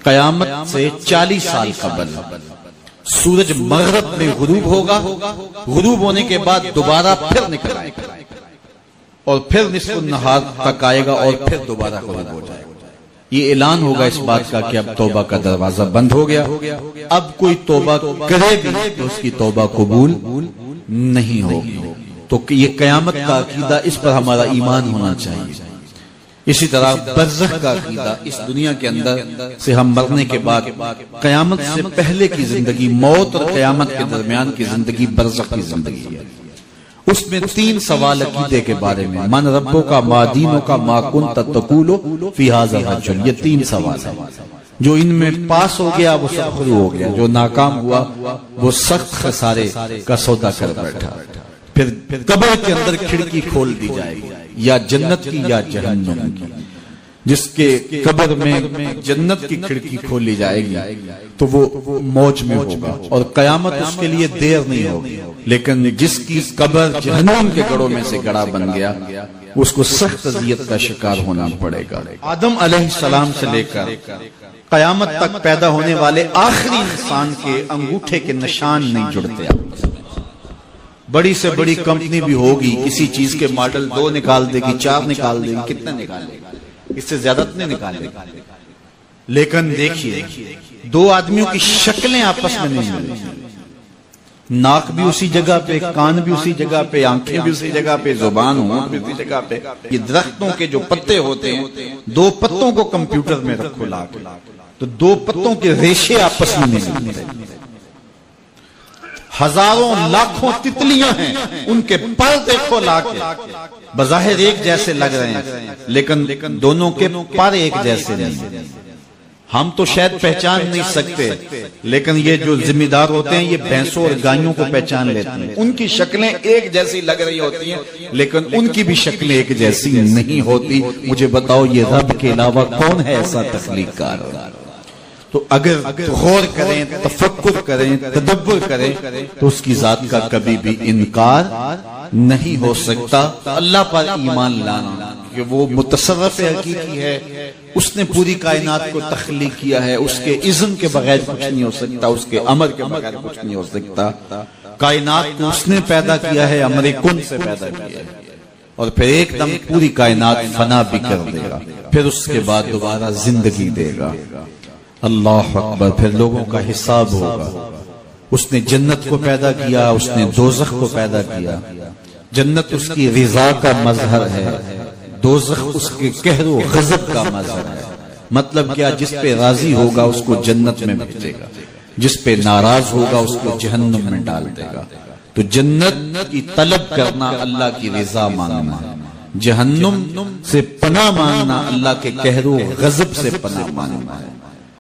قیامت سے 40 سال قبل سورج مغرب میں غروب ہوگا، غروب ہونے کے بعد دوبارہ پھر نکل آئے گا اور پھر نصف النہار تک آئے گا اور پھر دوبارہ غروب ہو جائے گا۔ یہ اعلان ہوگا اس بات کا کہ اب توبہ کا دروازہ بند ہو گیا، اب کوئی توبہ کرے بھی تو اس کی توبہ قبول نہیں ہوگی۔ تو یہ قیامت کا عقیدہ، اس پر ہمارا ایمان ہونا چاہیے۔ اسی طرح برزخ کا عقیدہ، اس دنیا کے اندر سے ہم مرنے کے بعد قیامت سے پہلے کی زندگی، موت اور قیامت کے درمیان کی زندگی برزخ کی زندگی ہے۔ اس میں 3 سوال عقیدے کے بارے میں، من ربوں کا، ما دینوں کا، ما کنت تقول فی ھذا الرجل، یہ 3 سوال ہیں۔ جو ان میں پاس ہو گیا وہ سرخرو ہو گیا، جو ناکام ہوا وہ سخت خسارے کا سودا کر بیٹھا۔ پھر قبر کے اندر کھڑکی کھول دی جائے گی، یا جنت کی یا جہنم کی۔ جس کے قبر میں جنت کی کھڑکی کھولی جائے گی تو وہ موج میں ہوگا اور قیامت اس کے لیے دیر نہیں ہوگی، لیکن جس کی قبر جہنم کے گڑھوں میں سے گڑھا بن گیا اس کو سخت اذیت کا شکار ہونا پڑے گا۔ آدم علیہ السلام سے لے کر قیامت تک پیدا ہونے والے آخری انسان کے انگوٹھے کے نشان نہیں جڑتے۔ بڑی سے بڑی کمپنی بھی ہوگی، کسی چیز کے ماڈل 2 نکال دے گی، 4 نکال دے گی، کتنے نکال دے گی، اس سے زیادہ نہیں نکال دے گی، لیکن دیکھیے 2 آدمیوں کی شکلیں آپس میں نہیں ملتی، ناک بھی اسی جگہ پہ، کان بھی اسی جگہ پہ، آنکھیں بھی اسی جگہ پہ، زبان ہونٹ بھی اسی جگہ پہ۔ یہ درختوں کے جو پتے ہوتے ہیں، 2 پتوں کو کمپیوٹر میں رکھو لا کے تو 2 پتوں کے ریشے آپس میں نہیں ملتے۔ ہزاروں لاکھوں تتلیاں ہیں، ان کے پر دیکھو لا کے، بظاہر ایک جیسے لگ رہے ہیں لیکن دونوں کے پر ایک جیسے نہیں۔ ہم تو شاید پہچان نہیں سکتے، لیکن یہ جو ذمہ دار ہوتے ہیں یہ بھینسوں اور گائیوں کو پہچان لیتے ہیں۔ ان کی شکلیں ایک جیسی لگ رہی ہوتی ہیں لیکن ان کی بھی شکلیں ایک جیسی نہیں ہوتی۔ مجھے بتاؤ یہ رب کے علاوہ کون ہے ایسا تخلیق کار؟ تو اگر غور کریں، تفکر کریں، تدبر کریں تو اس کی ذات کا کبھی بھی انکار نہیں ہو سکتا۔ اللہ پر ایمان لانا کہ وہ متصرف حقیقی ہے، اس نے پوری کائنات کو تخلیق کیا ہے، اس کے اذن کے بغیر کچھ نہیں ہو سکتا، اس کے امر کے بغیر کچھ نہیں ہو سکتا۔ کائنات کو اس نے پیدا کیا ہے، امر کن سے پیدا کیا ہے، اور پھر ایک دم پوری کائنات فنا بھی کر دے گا، پھر اس کے بعد دوبارہ زندگی دے گا۔ اللہ اکبر، پھر لوگوں کا حساب ہوگا۔ اس نے جنت کو پیدا کیا، اس نے دوزخ کو پیدا کیا۔ جنت اس کی رضا کا مظہر ہے، دوزخ اس کے قہر و غضب کا مظہر ہے۔ مطلب کیا؟ جس پہ راضی ہوگا اس کو جنت میں بھیجے گا، جس پہ ناراض ہوگا اس کو جہنم میں ڈال دے گا۔ تو جنت کی طلب کرنا اللہ کی رضا مانگنا، جہنم سے پناہ مانگنا اللہ کے قہر و غضب سے پناہ مانگنا ہے۔